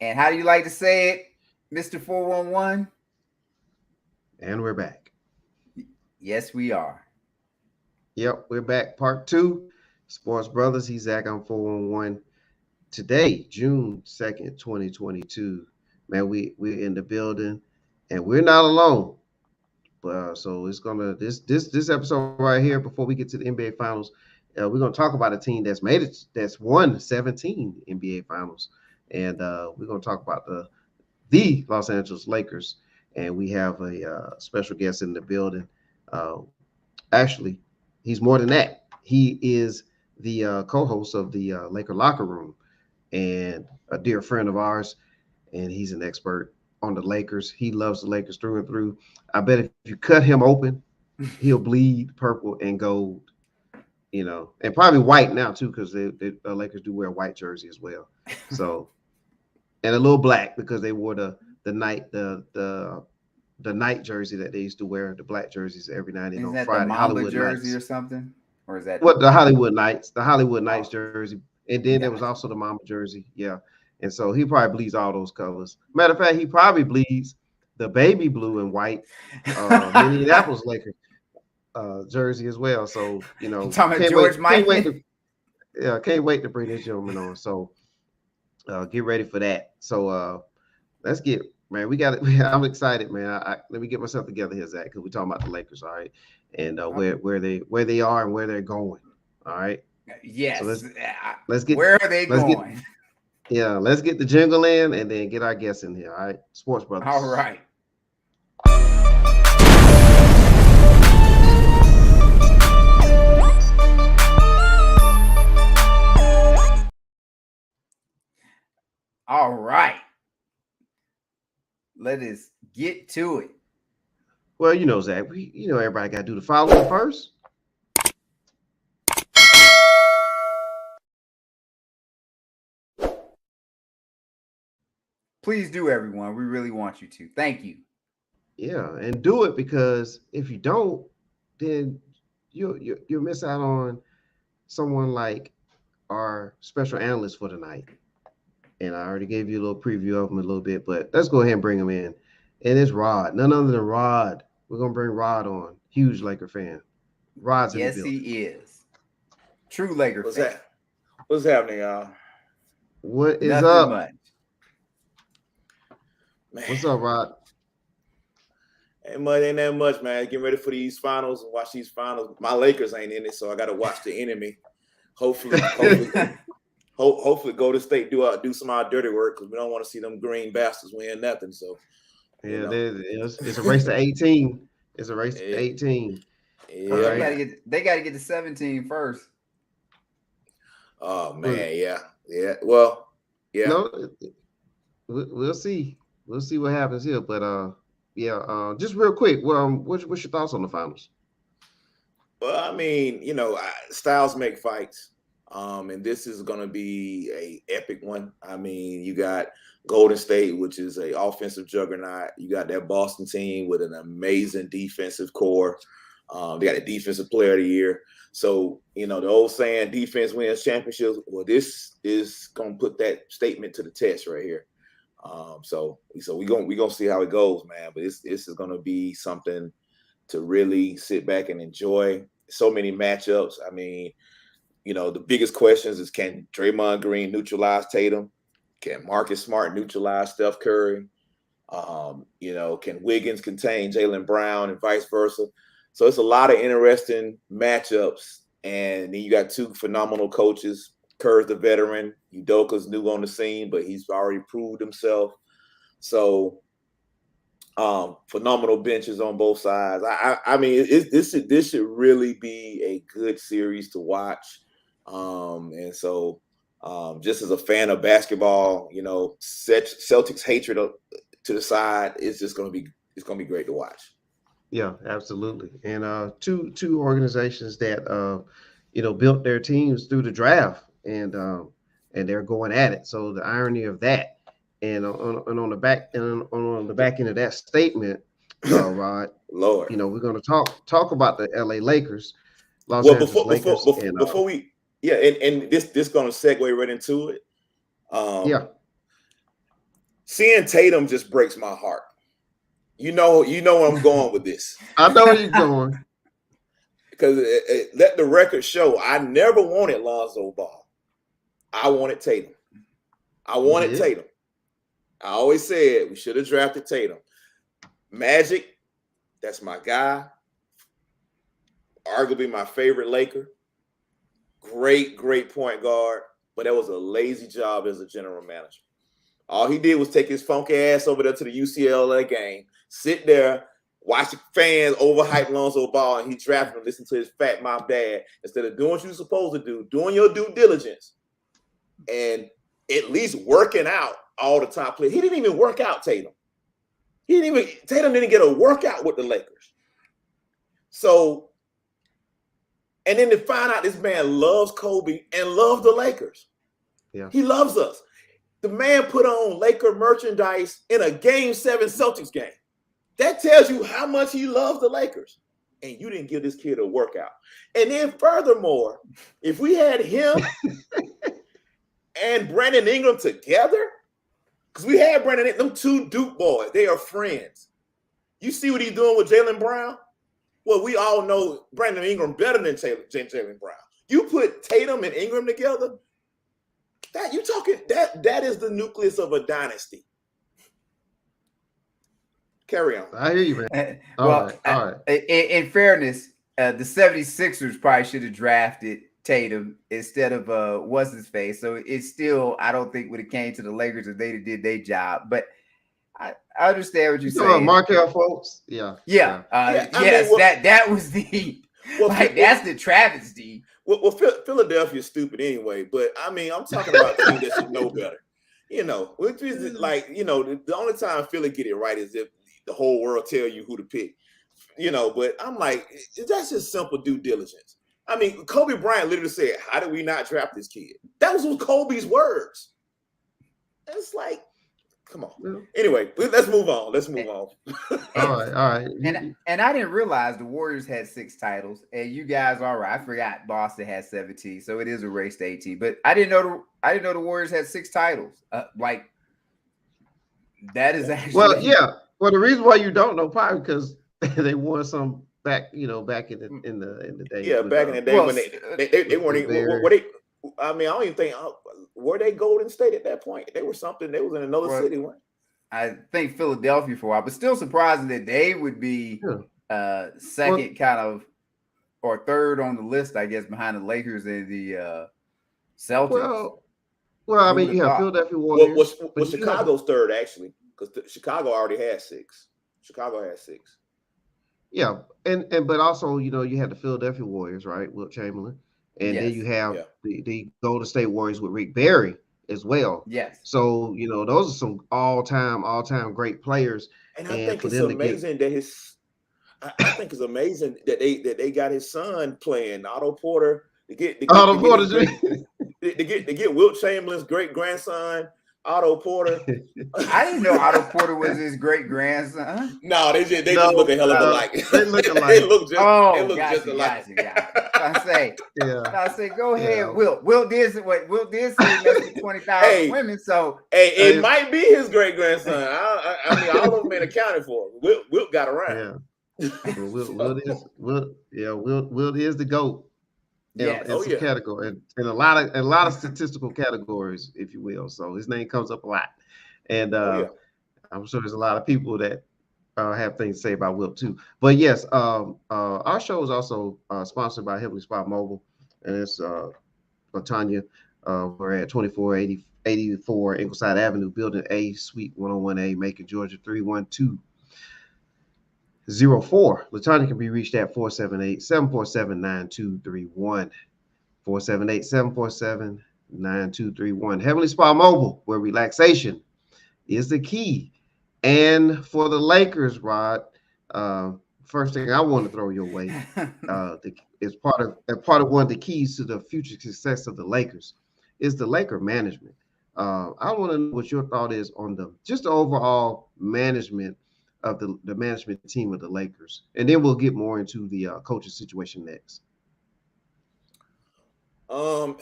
And how do you like to say it, Mr. 411? And we're back. Yes, we are. Yep, we're back. Part two. Sports Brothers. He's Zach. I'm 411. Today, June 2nd, 2022. Man, we're in the building, and we're not alone. But so it's gonna this episode right here. Before we get to the NBA Finals, we're gonna talk about a team that's made it, that's won 17 NBA Finals, and we're gonna talk about the Los Angeles Lakers. And we have a special guest in the building. Uh, Actually, he's more than that. He is the co-host of the Laker Locker Room and a dear friend of ours, and he's an expert on the Lakers. He loves the Lakers through and through. I bet if you cut him open, he'll bleed purple and gold, and probably white now too, because the Lakers do wear a white jersey as well. So, and a little black because they wore the night the night jersey that they used to wear, the black jerseys every night and Is on that the Friday, Mamba Hollywood jersey Nights. or something? Or is that What the Hollywood Nights oh, jersey, and then there was gotcha. also the Mamba jersey. Yeah, and so he probably bleeds all those colors. Matter of fact, he probably bleeds the baby blue and white Minneapolis Lakers jersey as well. So You talking about can't George wait Mikan? to can't wait to bring this gentleman on. So get ready for that. So let's get man. We got it. I'm excited, man. Let me get myself together here, Zach, because we're talking about the Lakers, all right, and where they are and where they're going, all right. So Yes. let's get Where are they let's get going? let's get the jingle in and then get our guests in here, all right. Sports All Brothers. right. All right. Let us get to it. Well, Zach, everybody got to do the following first. Please do, everyone. We really want you to. Thank you. Yeah, and do it because if you don't, then you'll miss out on someone like our special analyst for tonight. And I already gave you a little preview of him a little bit, but let's go ahead and bring him in. And it's Rod, none other than Rod. We're gonna bring Rod on, huge Laker fan. Rod's in the Yes, building. he is. True Laker What's fan. that? What's happening, y'all? What is Nothing up? much. Man, What's up, Rod? ain't that much, man. Getting ready for these finals and watch these finals. My Lakers ain't in it, so I got to watch the enemy. Hopefully, hopefully, Golden State do some of our dirty work because we don't want to see them green bastards win nothing. So, you Yeah, know, it's a race to 18. It's a race to it, 18. All They yeah, right. gotta man. get they gotta get to 17 first. Oh Well, man, yeah. Well, yeah. no, we'll see. We'll see what happens here. But yeah. Just real quick. Well, what's your thoughts on the finals? Well, I mean, styles make fights. And this is going to be a epic one. I mean, you got Golden State, which is a offensive juggernaut. You got that Boston team with an amazing defensive core. They got a defensive player of the year. So, the old saying, defense wins championships. Well, this is going to put that statement to the test right here. So we gonna see how it goes, man. But this is going to be something to really sit back and enjoy. So many matchups. I mean, the biggest questions is, can Draymond Green neutralize Tatum? Can Marcus Smart neutralize Steph Curry? Can Wiggins contain Jaylen Brown and vice versa? So it's a lot of interesting matchups. And then you got two phenomenal coaches. Kerr's the veteran. Udoka's new on the scene, but he's already proved himself. So phenomenal benches on both sides. I mean, this should really be a good series to watch. And so, just as a fan of basketball, Celtics hatred to the side, it's gonna be great to watch. Yeah, absolutely. And two organizations that built their teams through the draft, and they're going at it. So the irony of that, and on the back on the back end of that statement, Rod, Lord. we're going to talk about the LA Lakers, Los Well, Angeles Lakers, and before we, yeah, and this gonna segue right into it. yeah, Seeing Tatum just breaks my heart. You know where I'm going with this. I know where you're going. Because let the record show, I never wanted Lonzo Ball. I wanted Tatum. I wanted Tatum. I always said we should have drafted Tatum. Magic, that's my guy. Arguably my favorite Laker. Great point guard. But that was a lazy job as a general manager. All he did was take his funky ass over there to the UCLA game, sit there, watch the fans overhype Lonzo Ball, and he drafted him, listen to his fat mom dad, instead of doing what you're supposed to do, doing your due diligence, and at least working out all the top players. He didn't even work out Tatum. Tatum didn't get a workout with the Lakers. So, and then to find out this man loves Kobe and loves the Lakers. Yeah. He loves us. The man put on Laker merchandise in a Game 7 Celtics game. That tells you how much he loves the Lakers. And you didn't give this kid a workout. And then furthermore, if we had him and Brandon Ingram together, because we had Brandon Ingram, them two Duke boys, they are friends. You see what he's doing with Jaylen Brown? Well, we all know Brandon Ingram better than Jaylen Brown. You put Tatum and Ingram together, that is the nucleus of a dynasty. Carry on. I hear you, man. All right. In fairness, the 76ers probably should have drafted Tatum instead of what's his face. So it's still, I don't think would have came to the Lakers if they did their job. But I understand what you're saying. Markel folks. Yeah. Yeah. Yes, that was the that's the travesty. Well, Philadelphia's stupid anyway, but I mean, I'm talking about teams that should know better. Which is like, the only time Philly get it right is if the whole world tell you who to pick. But I'm like, that's just simple due diligence. I mean, Kobe Bryant literally said, "How did we not draft this kid?" That was Kobe's words. It's like, come on. Anyway, let's move on. All right. And I didn't realize the Warriors had 6 titles, and you guys all right. I forgot Boston had 17, so it is a race to 18. But I didn't know the Warriors had 6 titles. That is actually Well, the reason why you don't know probably because they won some back in the day. Yeah, back in the day when they weren't even. I mean, I don't even think were they Golden State at that point. They were something. They was in another city, weren't? I think Philadelphia for a while, but still surprising that they would be second kind of or third on the list, I guess, behind the Lakers and the Celtics. Well, I mean, you have Philadelphia Warriors. Was Chicago's third actually? Because Chicago already had 6. Chicago had 6. Yeah, but also, you had the Philadelphia Warriors, right? Wilt Chamberlain. And then you have the Golden State Warriors with Rick Barry as well. Yes. So, those are some all-time great players. And I think it's amazing that they got his son playing Otto Porter to get Wilt Chamberlain's great grandson. Otto Porter. I didn't know Otto Porter was his great grandson. No, they just look a hell of alike. They look alike. They look just alike. I say, go ahead, Wilt. Wilt did say less than 20,000 women. So it might be his great grandson. I mean, all of them ain't accounted for. Wilt got around. Yeah. Wilt is the GOAT. Some category and a lot of statistical categories, if you will. So his name comes up a lot, and I'm sure there's a lot of people that have things to say about Wilt too. But yes, our show is also sponsored by Heavenly Spot Mobile, and it's Latanya. We're at 2484 Ingleside Avenue, Building A, Suite 101A, Macon, Georgia 31204. Latanya can be reached at 478-747-9231. 478-747-9231. Heavenly Spa Mobile, where relaxation is the key. And for the Lakers, Rod, first thing I want to throw your way is part of one of the keys to the future success of the Lakers is the Laker management. I want to know what your thought is on the overall management of the management team of the Lakers, and then we'll get more into the coaching situation next. The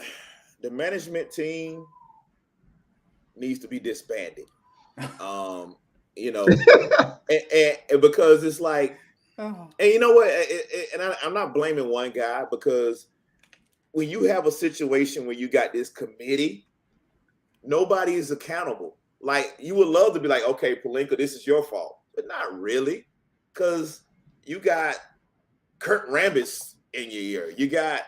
management team needs to be disbanded. You know, and because it's like, Oh. and you know what, I'm not blaming one guy, because when you have a situation where you got this committee, nobody is accountable. Like, you would love to be like, okay, Pelinka, this is your fault, but not really, because you got Kurt Rambis in your ear, you got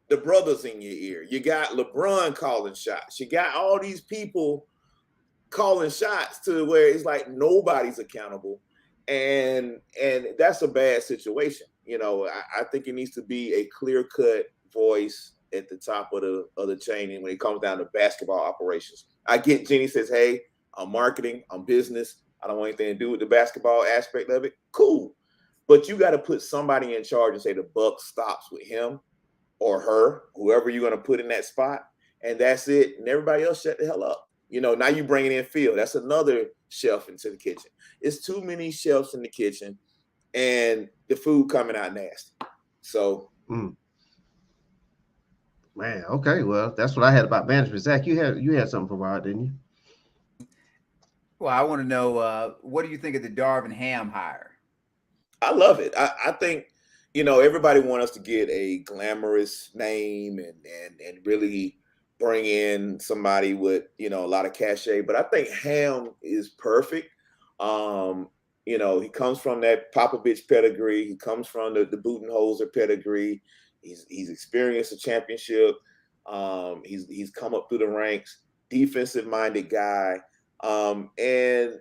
the brothers in your ear, you got LeBron calling shots, you got all these people calling shots, to where it's like nobody's accountable, and that's a bad situation. You know, I think it needs to be a clear cut voice at the top of the chain, and when it comes down to basketball operations. I get Jenny says, hey, I'm marketing, I'm business, I don't want anything to do with the basketball aspect of it. Cool. But you got to put somebody in charge and say the buck stops with him or her, whoever you're going to put in that spot, and that's it. And everybody else shut the hell up. You know, now you bringing in Phil. That's another shelf into the kitchen. It's too many shelves in the kitchen, and the food coming out nasty. So, man, okay, well, that's what I had about management. Zach, you had something for Rod, didn't you? Well, I want to know, what do you think of the Darvin Ham hire? I love it. I think, you know, everybody wants us to get a glamorous name and really bring in somebody with, you know, a lot of cachet. But I think Ham is perfect. You know, he comes from that Popovich pedigree. He comes from the Budenholzer pedigree. He's experienced a championship. He's come up through the ranks. Defensive minded guy, and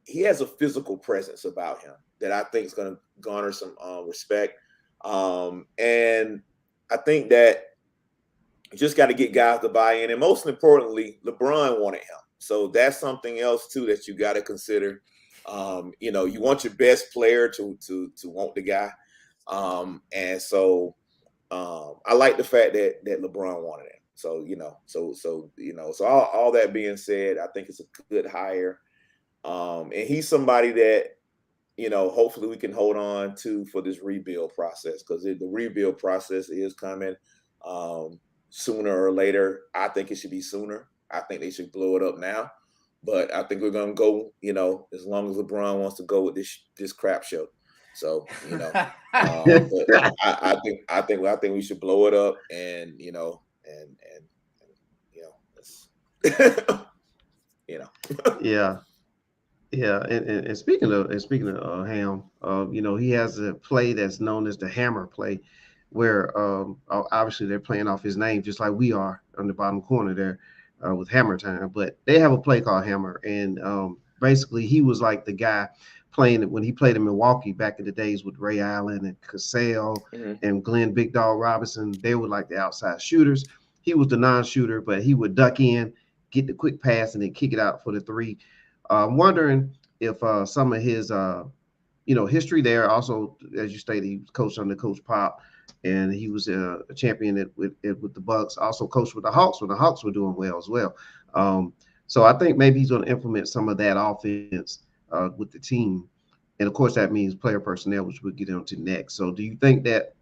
he has a physical presence about him that I think is going to garner some respect. And I think that you just got to get guys to buy in. And most importantly, LeBron wanted him. So that's something else too that you got to consider. You know, you want your best player to want the guy. And so I like the fact that LeBron wanted him. So, you know, so all that being said, I think it's a good hire. And he's somebody that, you know, hopefully we can hold on to for this rebuild process, because the rebuild process is coming sooner or later. I think it should be sooner. I think they should blow it up now. But I think we're gonna go, you know, as long as LeBron wants to go with this crap show. So, you know, but I think we should blow it up, and you know, and you know, you know. Yeah. Yeah, and speaking of Ham, you know, he has a play that's known as the hammer play, where obviously they're playing off his name just like we are on the bottom corner there with Hammer Time. But they have a play called Hammer, and basically he was like the guy playing when he played in Milwaukee back in the days with Ray Allen and Cassell and Glenn Big Dog Robinson. They were like the outside shooters. He was the non-shooter, but he would duck in, get the quick pass, and then kick it out for the three. I'm wondering if some of his, you know, history there. Also, as you stated, he was coached under Coach Pop, and he was a champion with the Bucks. Also coached with the Hawks when the Hawks were doing well as well. So I think maybe he's going to implement some of that offense with the team, and of course that means player personnel, which we'll get into next. So, do you think that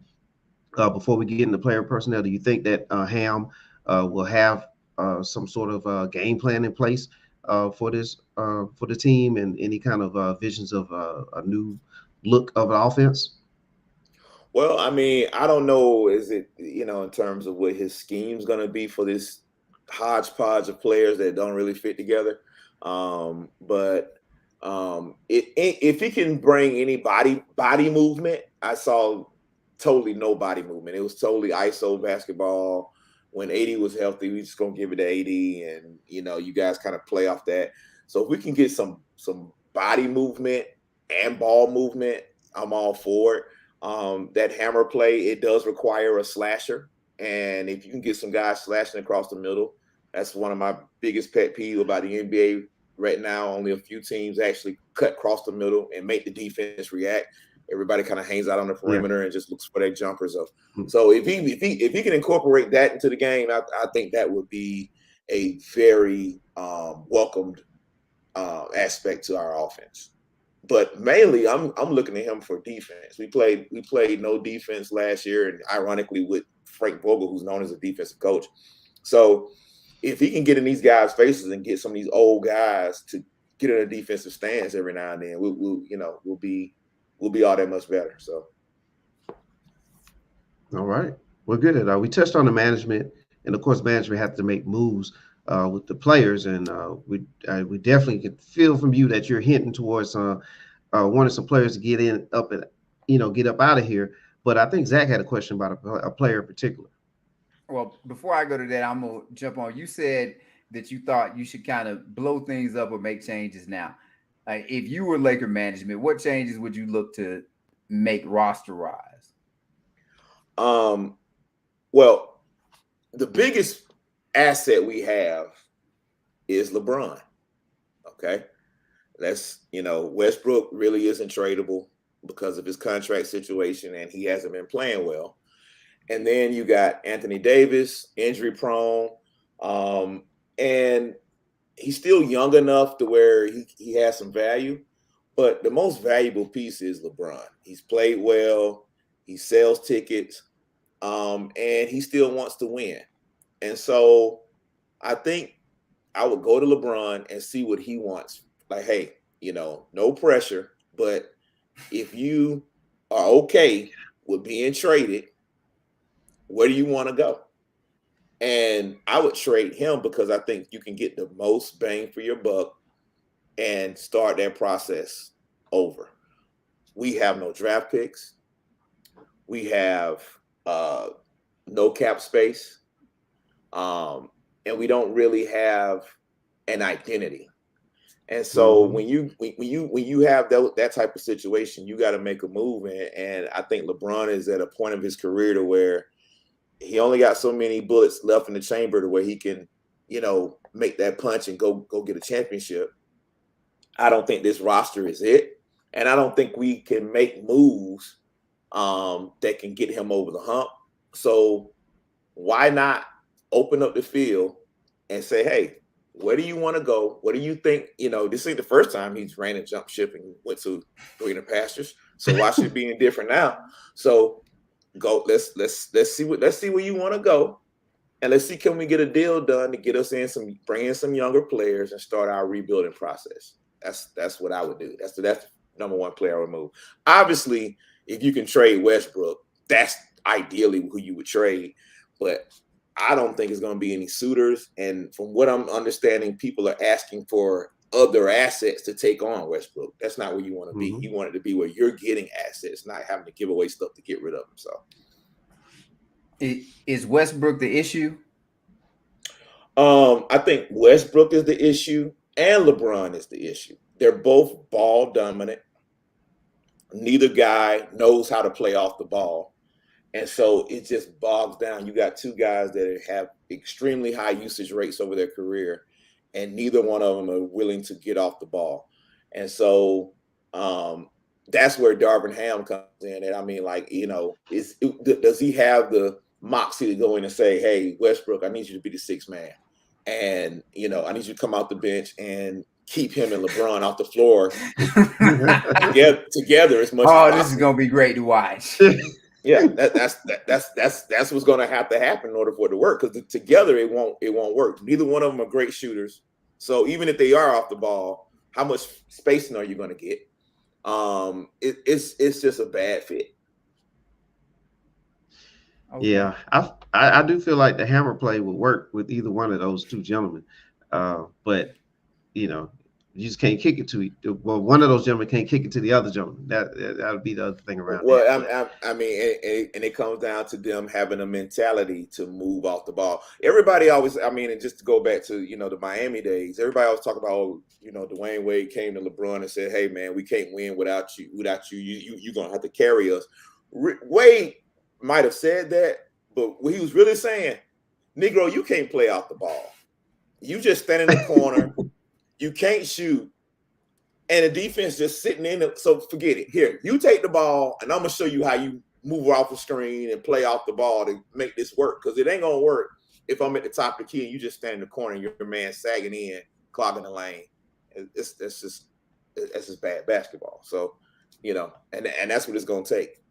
before we get into player personnel, do you think that Ham will have some sort of game plan in place for the team, and any kind of visions of a new look of an offense? Well, I mean, I don't know. Is it, you know, in terms of what his scheme's going to be for this hodgepodge of players that don't really fit together? But if he can bring any body movement, I saw totally no body movement. It was totally ISO basketball. When AD was healthy, we just gonna give it to AD, and you know, you guys kind of play off that. So if we can get some body movement and ball movement, I'm all for it. That hammer play, it does require a slasher, and if you can get some guys slashing across the middle, that's one of my biggest pet peeve about the NBA right now. Only a few teams actually cut across the middle and make the defense react. Everybody kind of hangs out on the perimeter and just looks for their jumpers. So if he can incorporate that into the game, I think that would be a very welcomed aspect to our offense. But mainly, I'm looking at him for defense. We played no defense last year, and ironically with Frank Vogel, who's known as a defensive coach. So if he can get in these guys' faces and get some of these old guys to get in a defensive stance every now and then, we'll be all that much better. So. All right. Well, good. We touched on the management, and of course, management have to make moves with the players, and we definitely can feel from you that you're hinting towards wanting some players to get get up out of here. But I think Zach had a question about a player in particular. Well, before I go to that, I'm gonna jump on. You said that you thought you should kind of blow things up or make changes now. If you were Laker management, what changes would you look to make roster-wise? Well, the biggest asset we have is LeBron. Okay. Westbrook really isn't tradable because of his contract situation, and he hasn't been playing well. And then you got Anthony Davis, injury prone. And he's still young enough to where he has some value. But the most valuable piece is LeBron. He's played well. He sells tickets. And he still wants to win. And so I think I would go to LeBron and see what he wants. Like, hey, no pressure, but if you are okay with being traded, where do you want to go? And I would trade him because I think you can get the most bang for your buck and start that process over. We have no draft picks. We have no cap space. And we don't really have an identity. And so when you have that type of situation, you got to make a move. And I think LeBron is at a point of his career to where he only got so many bullets left in the chamber to where he can, make that punch and go get a championship. I don't think this roster is it. And I don't think we can make moves that can get him over the hump. So why not open up the field and say, hey, where do you want to go? What do you think? This ain't the first time he's ran and jumped ship and went to greener pastures. So why should it be any different now? So go. Let's see where you want to go, and let's see, can we get a deal done to get us bring in some younger players and start our rebuilding process. That's what I would do. That's the number one player I would move. Obviously, if you can trade Westbrook, that's ideally who you would trade, but I don't think it's going to be any suitors. And from what I'm understanding, people are asking for other assets to take on Westbrook. That's not where you want to be. You want it to be where you're getting assets, not having to give away stuff to get rid of them. So, is Westbrook the issue? I think Westbrook is the issue and LeBron is the issue. They're both ball dominant. Neither guy knows how to play off the ball. And so it just bogs down. You got two guys that have extremely high usage rates over their career, and neither one of them are willing to get off the ball. And so that's where Darvin Ham comes in. And I mean, does he have the moxie to go in and say, hey, Westbrook, I need you to be the sixth man. And, I need you to come out the bench and keep him and LeBron off the floor together as much as possible. This is going to be great to watch. Yeah, that's what's going to have to happen in order for it to work, because together it won't work. Neither one of them are great shooters. So even if they are off the ball, how much spacing are you going to get? It's just a bad fit. Okay. Yeah, I do feel like the hammer play would work with either one of those two gentlemen, but you just can't kick it to. Well, one of those gentlemen can't kick it to the other gentleman. That would be the other thing around. Well, I mean, and it comes down to them having a mentality to move off the ball. Everybody always, and just to go back to the Miami days, everybody always talk about Dwayne Wade came to LeBron and said, "Hey man, we can't win without you. You're gonna have to carry us." Wade might have said that, but what he was really saying, Negro, you can't play off the ball. You just stand in the corner. You can't shoot, and the defense just sitting in it. So forget it. Here, you take the ball, and I'm gonna show you how you move off the screen and play off the ball to make this work. Because it ain't gonna work if I'm at the top of the key and you just stand in the corner and your man sagging in, clogging the lane. That's just bad basketball. So, and that's what it's gonna take.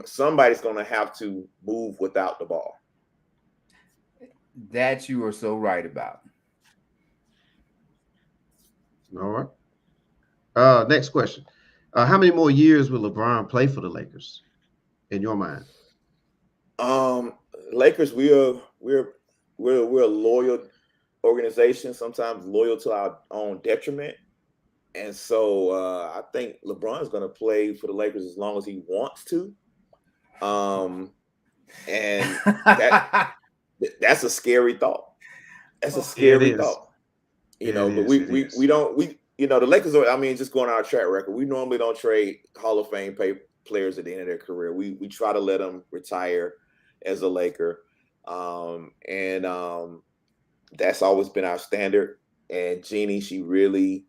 Somebody's gonna have to move without the ball. That you are so right about. All right. Next question. How many more years will LeBron play for the Lakers in your mind? Lakers, we're a loyal organization, sometimes loyal to our own detriment. And so I think LeBron is going to play for the Lakers as long as he wants to. And that's a scary thought. That's a Yeah, it scary is. thought. It But is. It is. we don't the Lakers are, I mean, just going on our track record, we normally don't trade Hall of Fame players at the end of their career. We try to let them retire as a Laker. And that's always been our standard. And Jeannie, she really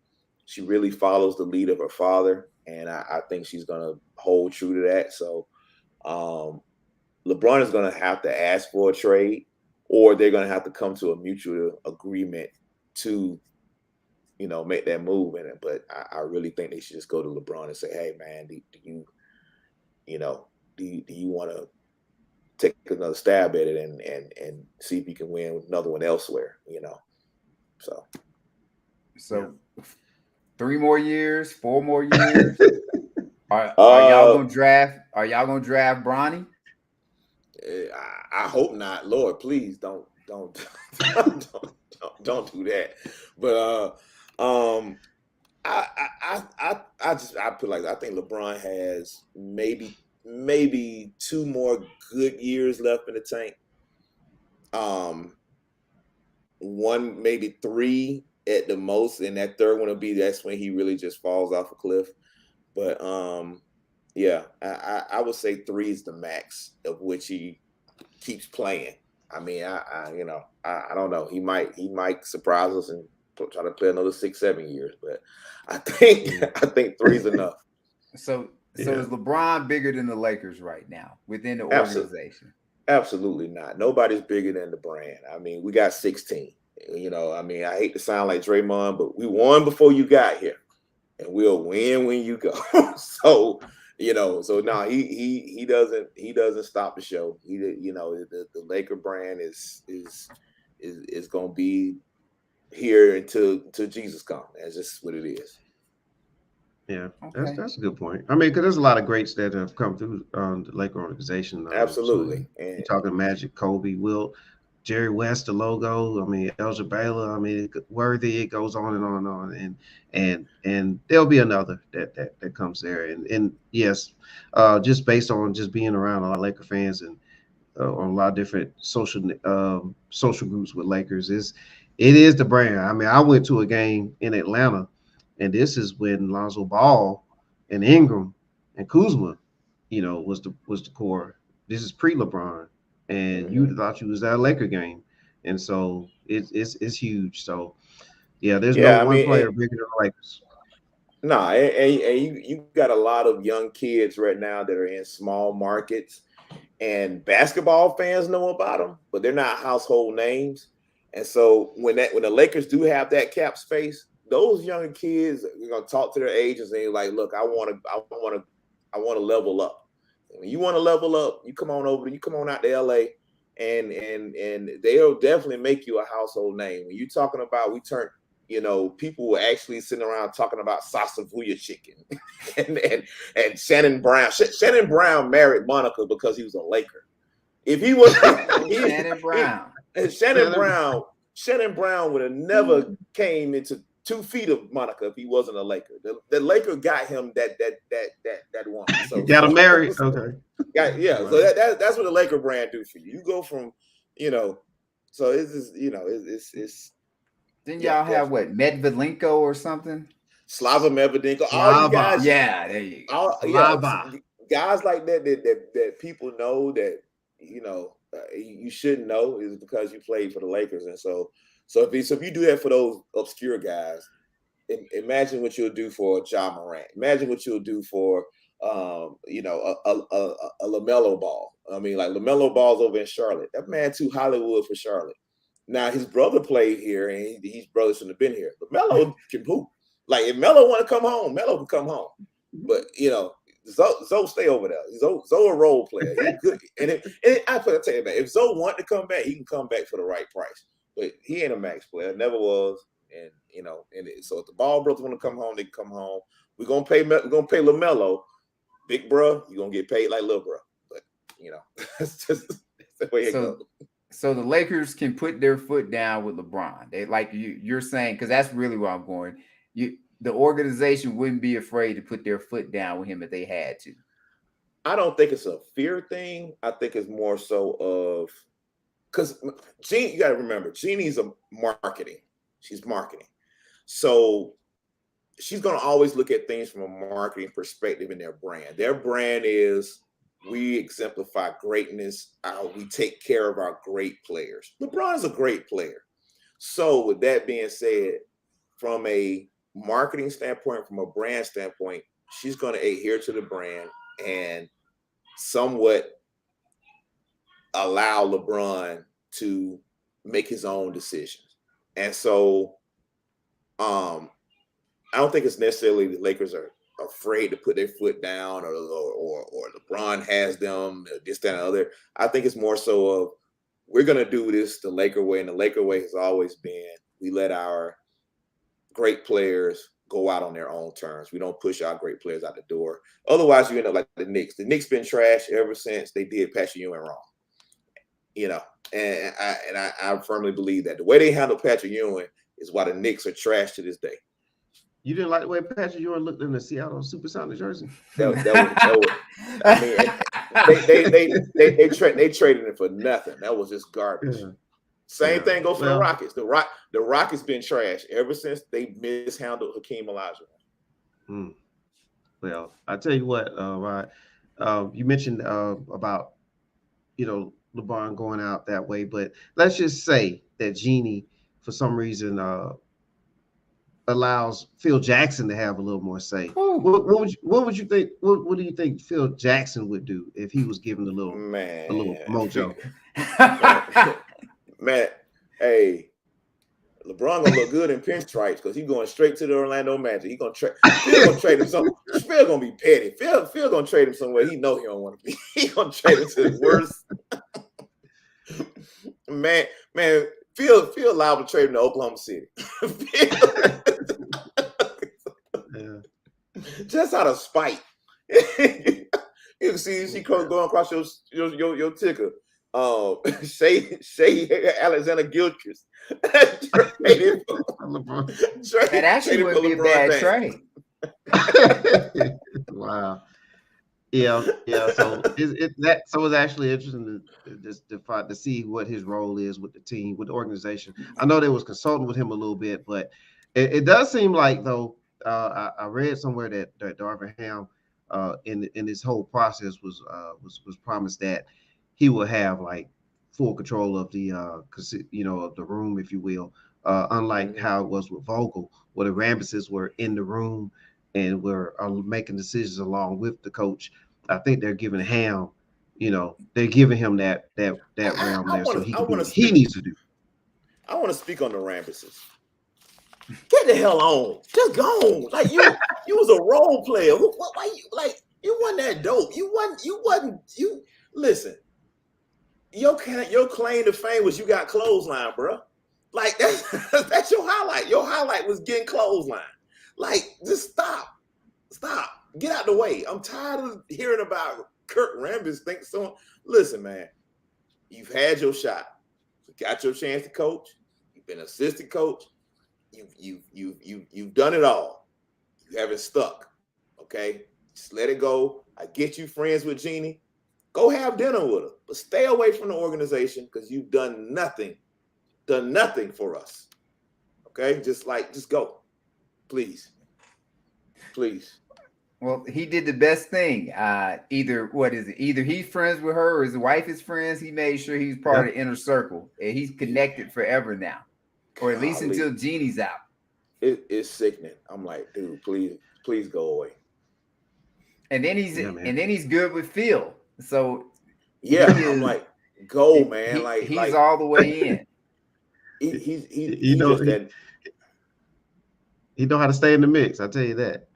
follows the lead of her father. And I think she's gonna hold true to that. So LeBron is gonna have to ask for a trade, or they're gonna have to come to a mutual agreement to make that move in it. But I really think they should just go to LeBron and say, hey man, do you want to take another stab at it and see if you can win another one elsewhere, So 3 more years, 4 more years. Are y'all gonna draft? Are y'all gonna draft Bronny? I hope not. Lord, please don't don't do that. But I feel like I think LeBron has maybe 2 more good years left in the tank. 1, maybe 3 at the most, and that third one will be that's when he really just falls off a cliff. But yeah, I would say 3 is the max of which he keeps playing. I mean, I don't know. He might surprise us and try to play another 6-7 years, but I think 3 is enough. So is LeBron bigger than the Lakers right now within the organization? Absolutely not. Nobody's bigger than the brand. I mean, we got 16. I mean, I hate to sound like Draymond, but we won before you got here, and we'll win when you go. So no, he doesn't stop the show. The Laker brand is going to be here until Jesus comes. That's just what it is. Yeah, okay. That's a good point. I mean, because there's a lot of greats that have come through the Laker organization. Absolutely. So you're talking Magic, Kobe, Wilt, Jerry West, the logo. I mean, Elgin Baylor. I mean, Worthy. It goes on and on and on, and there'll be another that comes there. And yes, just based on just being around a lot of Laker fans and on a lot of different social groups with Lakers, it is the brand. I mean, I went to a game in Atlanta. And this is when Lonzo Ball and Ingram and Kuzma, was the core. This is pre-LeBron, and you thought you was at a Laker game, and so it's huge. So yeah, there's no one player bigger than the Lakers. No, and you got a lot of young kids right now that are in small markets, and basketball fans know about them, but they're not household names. And so when the Lakers do have that cap space, those young kids are gonna talk to their agents and they're like, look, I want to level up. When you want to level up, you come on out to LA and they'll definitely make you a household name. When you're talking about people were actually sitting around talking about Sasavuya chicken and Shannon Brown. Shannon Brown married Monica because he was a Laker. If he was Shannon Brown. Shannon Brown would have never came into 2 feet of Monica if he wasn't a Laker. The Laker got him that one. So got him married. Okay. Yeah. So that's what the Laker brand do for you. You go from, so it's just, it's. Didn't y'all have what, Medvedenko or something? Slava Medvedenko. All you guys. Yeah, there you go. Guys like that people know that you shouldn't know is because you played for the Lakers, and so if you do that for those obscure guys, imagine what you'll do for Ja Morant. Imagine what you'll do for a LaMelo Ball. I mean, like LaMelo Ball's over in Charlotte. That man too Hollywood for Charlotte. Now his brother played here, and his brother shouldn't have been here. But Melo can hoop. Like if Melo want to come home, Melo can come home. But Zoe stay over there. Zoe a role player. He good. And I tell you, man, if Zoe want to come back, he can come back for the right price. But he ain't a max player. Never was. And And so if the Ball brothers want to come home, they can come home. We're gonna pay LaMelo, big bro. You're gonna get paid like little bro. But that's the way it goes. So the Lakers can put their foot down with LeBron. They like you're saying, because that's really where I'm going. The organization wouldn't be afraid to put their foot down with him if they had to. I don't think it's a fear thing. I think it's more so of because you got to remember, Jeannie's a marketing. She's marketing, so she's going to always look at things from a marketing perspective in their brand. Their brand is we exemplify greatness. We take care of our great players. LeBron is a great player. So with that being said, from a marketing standpoint, from a brand standpoint, she's going to adhere to the brand and somewhat allow LeBron to make his own decisions. And so I don't think it's necessarily the Lakers are afraid to put their foot down or LeBron has them, this, that, and the other. I think it's more so of we're going to do this the Laker way. And the Laker way has always been we let our great players go out on their own terms. We don't push our great players out the door. Otherwise, you end up like the Knicks. The Knicks been trash ever since they did Patrick Ewing wrong. And I firmly believe that the way they handle Patrick Ewing is why the Knicks are trash to this day. You didn't like the way Patrick Ewing looked in the Seattle Supersonics jersey? They traded him for nothing. That was just garbage. Yeah. Same thing goes for the Rockets. The Rockets been trash ever since they mishandled Hakeem Olajuwon. Well, I tell you what, Rod, you mentioned about LeBron going out that way, but let's just say that Jeannie, for some reason, allows Phil Jackson to have a little more say. What would you think? What do you think Phil Jackson would do if he was given a little mojo? Man, hey, LeBron gonna look good in pinstripes because he's going straight to the Orlando Magic. He gonna trade. Phil gonna trade him somewhere. Phil gonna be petty. Phil gonna trade him somewhere he know he don't want to be. He gonna trade him to his worst. man, Phil allowed to trade him to Oklahoma City. Just out of spite. You can see going across your ticker. Shay Alexander Gilchrist. That actually would be a bad trade. Wow. Yeah. So it's actually interesting to see what his role is with the team, with the organization. I know they was consulting with him a little bit, but it does seem like though. I read somewhere that Darvin Ham in this whole process was promised that he will have like full control of the of the room, if you will, unlike how it was with Vogel, where the Rambises were in the room and were making decisions along with the coach. I think they're giving Ham, they're giving him that realm there, so he can do what he needs to do. I want to speak on the Rambises. Get the hell on. Just go on. Like you was a role player. Why you wasn't that dope. You listen. Your claim to fame was you got clothesline, bro. Like that's your highlight. Your highlight was getting clothesline. Like, just stop. Get out the way. I'm tired of hearing about Kurt Rambis. Listen, man. You've had your shot. You got your chance to coach. You've been assistant coach. You've done it all. You haven't stuck. Okay? Just let it go. I get you friends with Jeannie. Go have dinner with her. But stay away from the organization because you've done nothing. Done nothing for us. Okay? Just go. Please. Well, he did the best thing. Either he's friends with her or his wife is friends. He made sure he's part of the inner circle. And he's connected forever now. Or at least until Jeannie's out. It's sickening. I'm like, dude, please go away. And then he's good with Phil. So I'm like, go, man. He's all the way in. He know how to stay in the mix. I tell you that.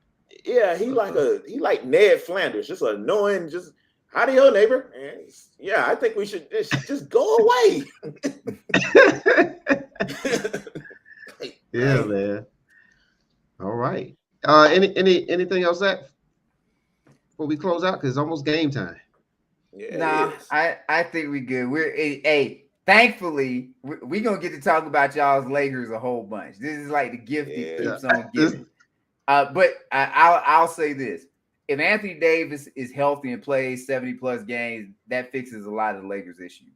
Yeah, he like Ned Flanders, just annoying. Just howdy ho, neighbor. And yeah, I think we should just go away. Yeah, Man. man. All right. Anything else that before we close out? Because it's almost game time. Yeah, it Nah, is. I think we good. Thankfully, we gonna get to talk about y'all's Lakers a whole bunch. This is like the gift that Yeah. keeps on This- giving. But I'll say this: if Anthony Davis is healthy and plays 70 plus games, that fixes a lot of the Lakers' issues.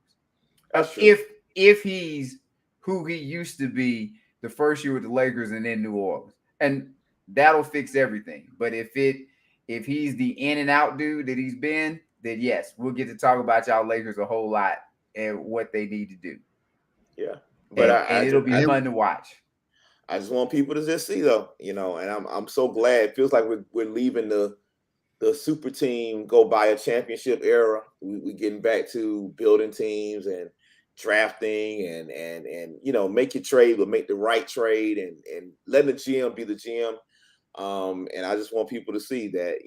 That's true. If he's who he used to be the first year with the Lakers and then New Orleans, and that'll fix everything. But if he's the in and out dude that he's been, then yes, we'll get to talk about y'all Lakers a whole lot and what they need to do. Yeah. But And it'll be fun to watch. I just want people to just see though, and I'm so glad. It feels like we're leaving the super team go by a championship era. We getting back to building teams and drafting and make your trade, but make the right trade and letting the GM be the GM. And I just want people to see that,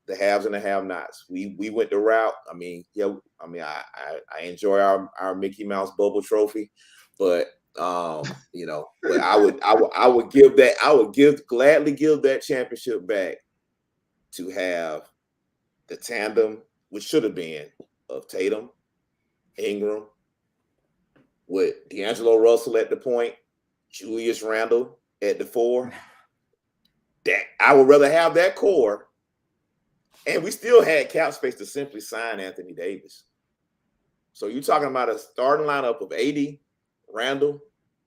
the haves and the have-nots. We went the route. I enjoy our Mickey Mouse bubble trophy, but but I would gladly give that championship back to have the tandem, which should have been of Tatum, Ingram, with D'Angelo Russell at the point, Julius Randle at the 4. That I would rather have that core, and we still had cap space to simply sign Anthony Davis. So you're talking about a starting lineup of AD, Randle,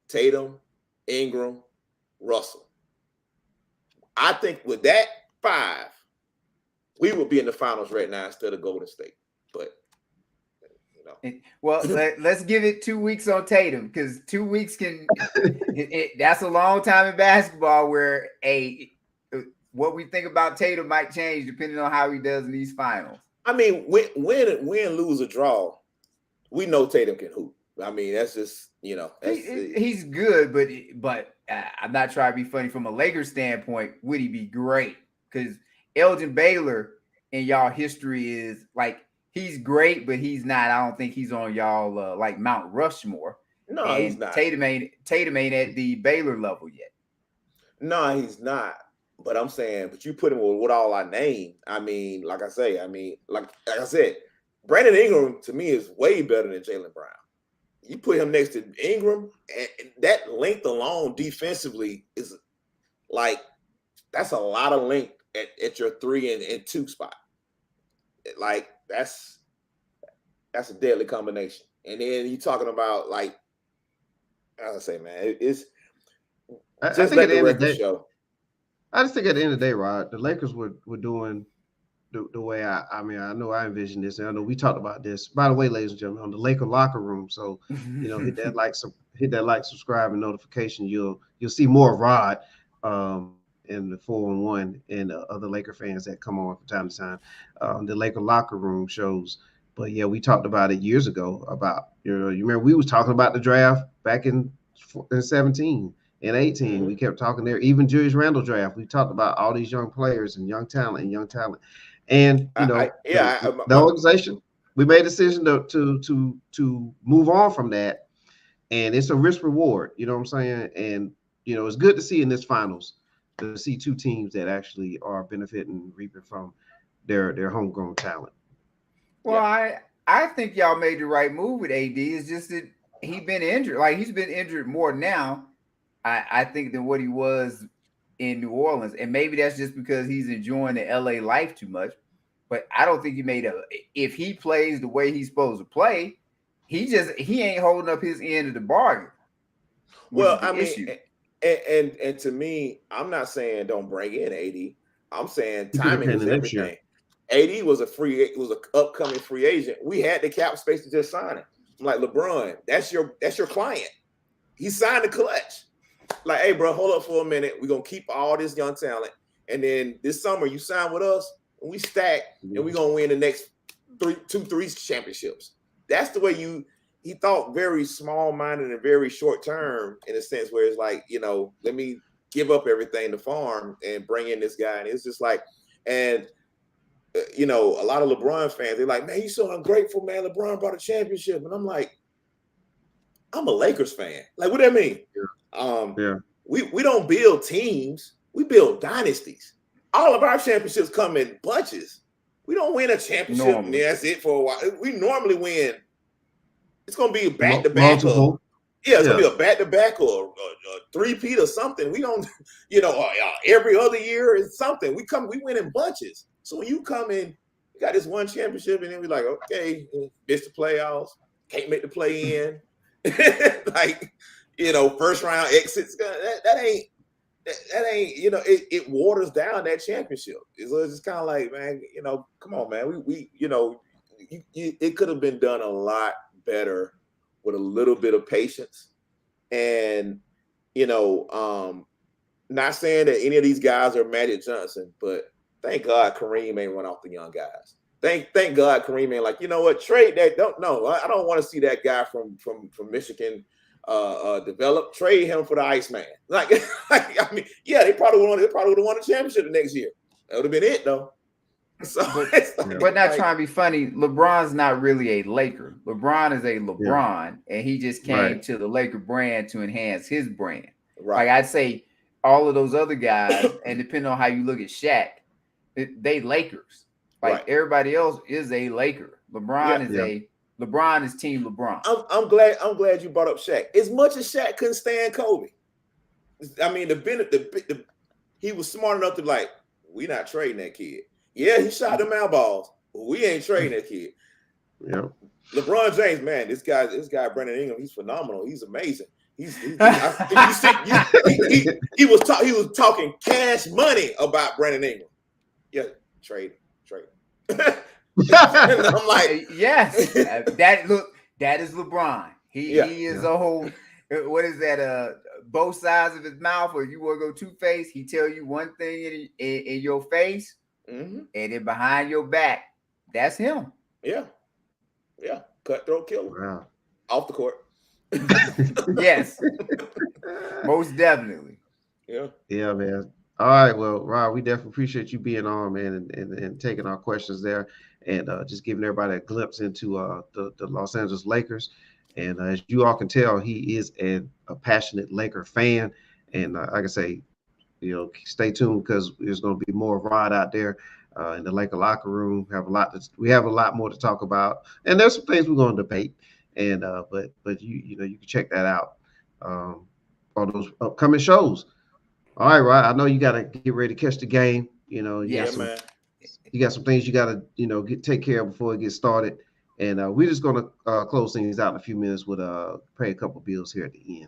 Tatum, Ingram, Russell. I think with that 5, we would be in the finals right now instead of Golden State. But well, let's give it 2 weeks on Tatum, because 2 weeks can that's a long time in basketball where what we think about Tatum might change depending on how he does in these finals. I mean, win, lose, or draw, we know Tatum can hoop. I mean, that's just he's good, but I'm not trying to be funny. From a Lakers standpoint, would he be great? Because Elgin Baylor in y'all history is like, he's great, but he's not. I don't think he's on y'all like Mount Rushmore. No, and he's not. Tatum ain't at the Baylor level yet. No, he's not. But I'm saying, you put him with all I name. I mean, like I said, Brandon Ingram to me is way better than Jaylen Brown. You put him next to Ingram, and that length alone defensively is like, that's a lot of length at your 3 and 2 spot. Like, that's a deadly combination. And then you talking about, like, as I say, man, it's just let the record show. I just think at the end of the day, Rod, the Lakers were doing the way I know I envisioned this, and I know we talked about this. By the way, ladies and gentlemen, on the Laker locker room, so hit that like, subscribe, and notification. You'll see more of Rod and the 4-1 and other Laker fans that come on from time to time. The Laker locker room shows. But yeah, we talked about it years ago about, you remember we was talking about the draft back in 17 and 18. Mm-hmm. We kept talking there. Even Julius Randle draft, we talked about all these young players and young talent. And the organization, we made a decision to move on from that. And it's a risk reward, you know what I'm saying? And it's good to see in this finals to see 2 teams that actually are benefiting, reaping from their homegrown talent. Well, yeah. I think y'all made the right move with AD. It's just that he's been injured. Like, he's been injured more now, I think, than what he was in New Orleans. And maybe that's just because he's enjoying the LA life too much. But I don't think if he plays the way he's supposed to play, he ain't holding up his end of the bargain. Well, I mean, and to me, I'm not saying don't bring in AD. I'm saying timing is everything. AD was an upcoming free agent. We had the cap space to just sign him. I'm like, LeBron, that's your client. He signed the clutch. Like, hey, bro, hold up for a minute. We're gonna keep all this young talent, and then this summer you sign with us, and we stack, and we're gonna win the next 3 championships. That's the way he thought, very small-minded and very short-term, in a sense where it's like, let me give up everything to farm and bring in this guy. And it's just like, and a lot of LeBron fans, they're like, man, you so ungrateful, man. LeBron brought a championship. And I'm like, I'm a Lakers fan. Like, what do that mean? Yeah. we don't build teams, we build dynasties. All of our championships come in bunches. We don't win a championship and that's it for a while. We normally win. It's gonna be back to back. Multiple. Yeah, it's gonna be a back to back or a three-peat or something. We don't, every other year is something. We win in bunches. So when you come in, you got this one championship, and then we're like, okay, miss the playoffs, can't make the play in, like, first round exits. That ain't. It waters down that championship. So it's just kind of like, man, come on, man. It could have been done a lot better with a little bit of patience. And, not saying that any of these guys are Magic Johnson, but thank God Kareem ain't run off the young guys. Thank God Kareem ain't like, you know what, trade that. I don't want to see that guy from Michigan develop. Trade him for the Iceman. Like I mean, yeah, they probably would have won the championship the next year. That would have been it though. So, but not trying to be funny, LeBron's not really a Laker. LeBron is a LeBron, and he just came to the Laker brand to enhance his brand. Right. Like I'd say all of those other guys, and depending on how you look at Shaq, they Lakers. Like everybody else is a Laker. LeBron is team LeBron. I'm glad you brought up Shaq. As much as Shaq couldn't stand Kobe, I mean, he was smart enough to like, we not trading that kid. Yeah, he shot them out balls, but we ain't trading that kid. Yeah. LeBron James, man, this guy, Brandon Ingram, he's phenomenal. He's amazing. He was talking cash money about Brandon Ingram. Yeah, trade. I'm like, yes, that is LeBron. He is a whole. What is that? Both sides of his mouth, or you want to go two-faced, he tell you one thing in your face, and then behind your back, that's him. Yeah, cutthroat killer. Wow. Off the court. Yes, most definitely. Yeah, man. All right, well, Rod, we definitely appreciate you being on, man, and taking our questions there, and just giving everybody a glimpse into the Los Angeles Lakers. And as you all can tell, he is a passionate Laker fan. And like I say, stay tuned because there's going to be more of Rod out there in the Laker locker room. We have a lot more to talk about, and there's some things we're going to debate. And but you can check that out on those upcoming shows. All right, Rod. I know you got to get ready to catch the game. You got some things you got to take care of before it gets started. And we're just gonna close things out in a few minutes with pay a couple bills here at the end.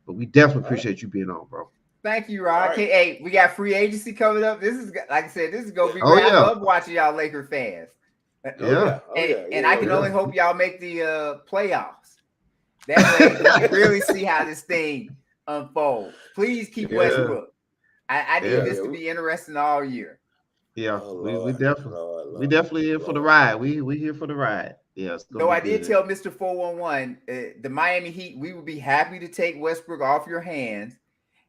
But we definitely appreciate you being on, bro. Thank you, Rod. Right. Hey, we got free agency coming up. This is, like I said, this is gonna be great. I love watching y'all Laker fans. And I can only hope y'all make the playoffs. That way we can really see how this thing unfolds. Please keep Westbrook. I need this to be interesting all year. Yeah, we definitely in for the ride. We here for the ride. Yeah. So I did tell Mr. 411, the Miami Heat, we would be happy to take Westbrook off your hands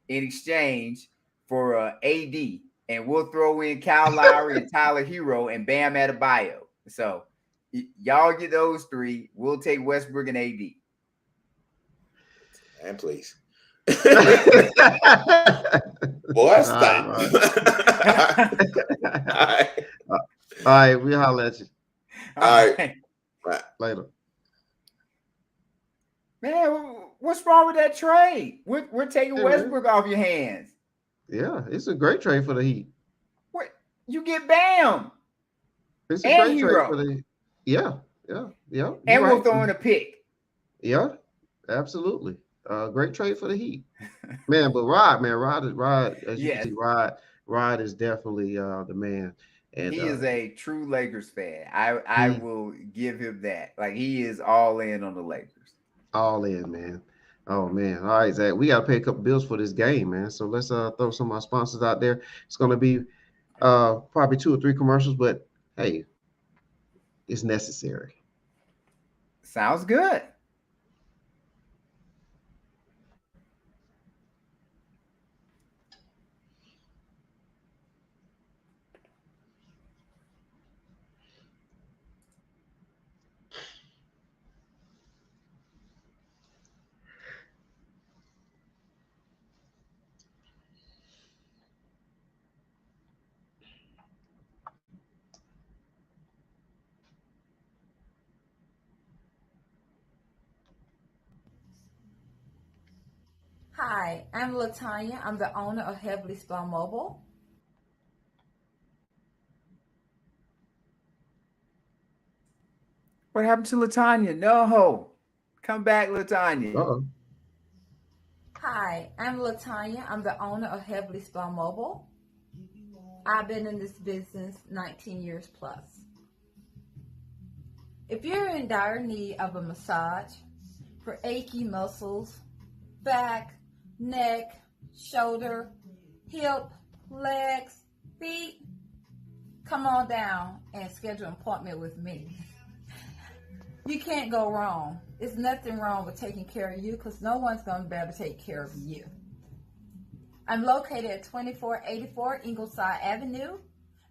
in exchange for AD, and we'll throw in Kyle Lowry and Tyler Hero and Bam Adebayo. So y'all get those three. We'll take Westbrook and AD. And please. Boy, stop. All right, we'll holler at you. All right. Later. Man, what's wrong with that trade? We're taking Westbrook off your hands. Yeah, it's a great trade for the Heat. What? You get Bam. It's a great trade for the Heat. Yeah. And we'll throw in a pick. Yeah, absolutely. Great trade for the Heat. Man, but Rod, as you can see, Rod is definitely the man. And he is a true Lakers fan. I will give him that. Like, he is all in on the Lakers. All in, man. Oh man. All right, Zach. We gotta pay a couple bills for this game, man. So let's throw some of our sponsors out there. It's gonna be probably 2 or 3 commercials, but hey, it's necessary. Sounds good. Hi, I'm Latanya. I'm the owner of Heavily Spun Mobile. What happened to Latanya? No. Come back, Latanya. Uh-oh. Hi, I'm Latanya. I'm the owner of Heavily Spun Mobile. I've been in this business 19 years plus. If you're in dire need of a massage for achy muscles, back, neck, shoulder, hip, legs, feet, come on down and schedule an appointment with me. You can't go wrong. There's nothing wrong with taking care of you because no one's going to be able to take care of you. I'm located at 2484 Ingleside Avenue,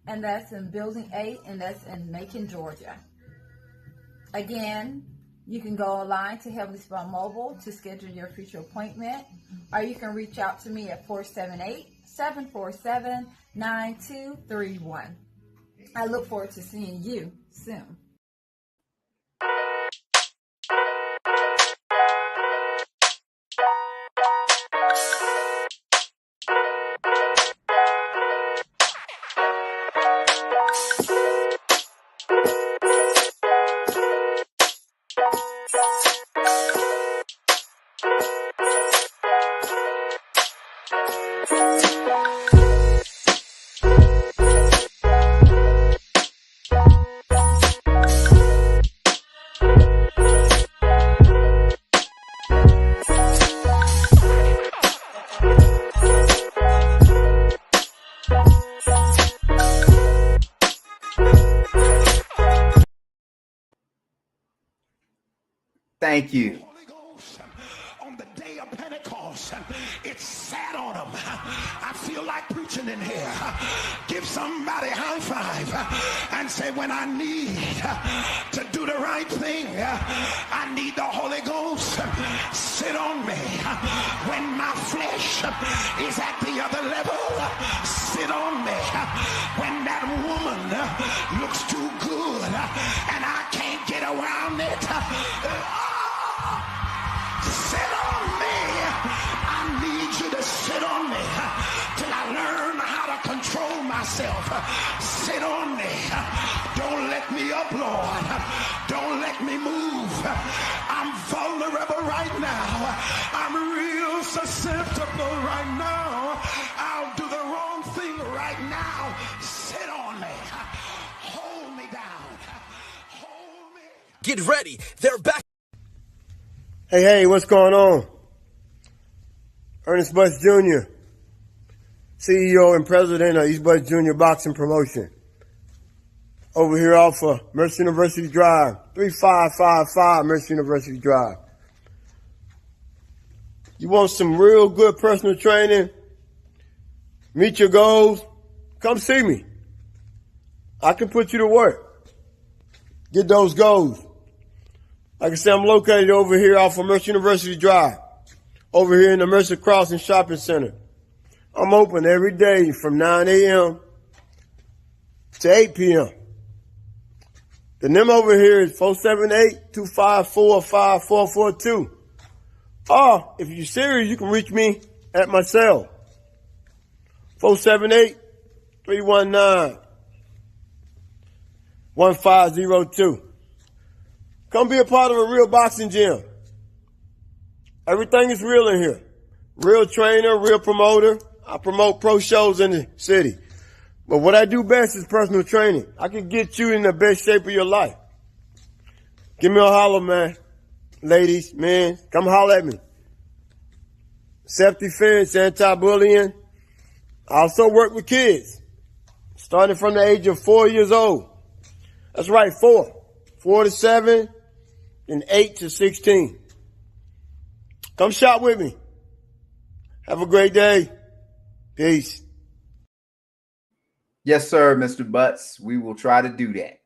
and that's in Building 8, and that's in Macon, Georgia. Again, you can go online to Heavily Spun Mobile to schedule your future appointment, or you can reach out to me at 478-747-9231. I look forward to seeing you soon. Thank you. On the day of Pentecost, it sat on them. I feel like preaching in here. Give somebody a high five and say, when I need to do the right thing, I need the Holy Ghost. Sit on me. When my flesh is at the other level, sit on me. When that woman looks too good and I can't get around it, sit on me. I need you to sit on me till I learn how to control myself. Sit on me. Don't let me up, Lord. Don't let me move. I'm vulnerable right now. I'm real susceptible right now. I'll do the wrong thing right now. Sit on me. Hold me down. Hold me. Get ready. They're back. Hey, what's going on? Ernest Butts Jr., CEO and President of East Butts Jr. Boxing Promotion. Over here off of Mercer University Drive, 3555 Mercer University Drive. You want some real good personal training? Meet your goals? Come see me. I can put you to work. Get those goals. Like I said, I'm located over here off of Mercer University Drive, over here in the Mercer Crossing Shopping Center. I'm open every day from 9 a.m. to 8 p.m. The number over here is 478-254-5442. Or, if you're serious, you can reach me at my cell, 478-319-1502. Come be a part of a real boxing gym. Everything is real in here. Real trainer, real promoter. I promote pro shows in the city. But what I do best is personal training. I can get you in the best shape of your life. Give me a holler, man. Ladies, men, come holler at me. Self-defense, anti-bullying. I also work with kids, starting from the age of 4 years old. That's right, 4 to 7, and 8 to 16. Come shop with me. Have a great day. Peace. Yes, sir, Mr. Butts. We will try to do that.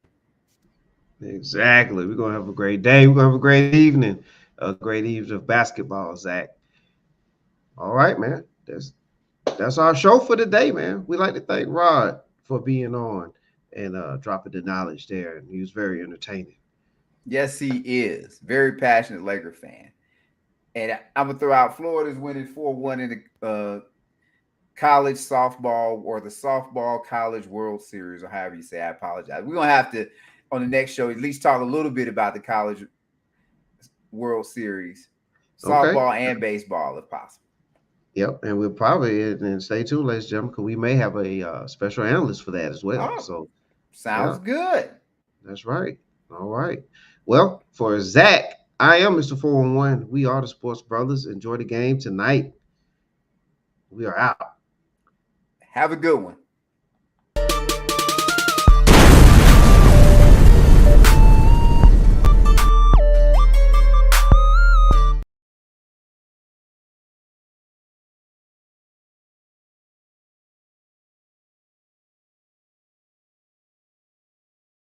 Exactly. We're going to have a great day. We're going to have a great evening. A great evening of basketball, Zach. All right, man. That's our show for today, man. We'd like to thank Rod for being on and dropping the knowledge there. And he was very entertaining. Yes, he is. Very passionate Laker fan. And I'm gonna throw out Florida's winning 4-1 in the college softball or the softball college World Series, or however you say. I apologize. We're gonna have to on the next show at least talk a little bit about the college World Series, softball and baseball if possible. Yep, and we'll probably and stay tuned, ladies and gentlemen, because we may have a special analyst for that as well. Oh, so sounds good. That's right. All right. Well, for Zach, I am Mr. 411. We are the Sports Brothers. Enjoy the game tonight. We are out. Have a good one.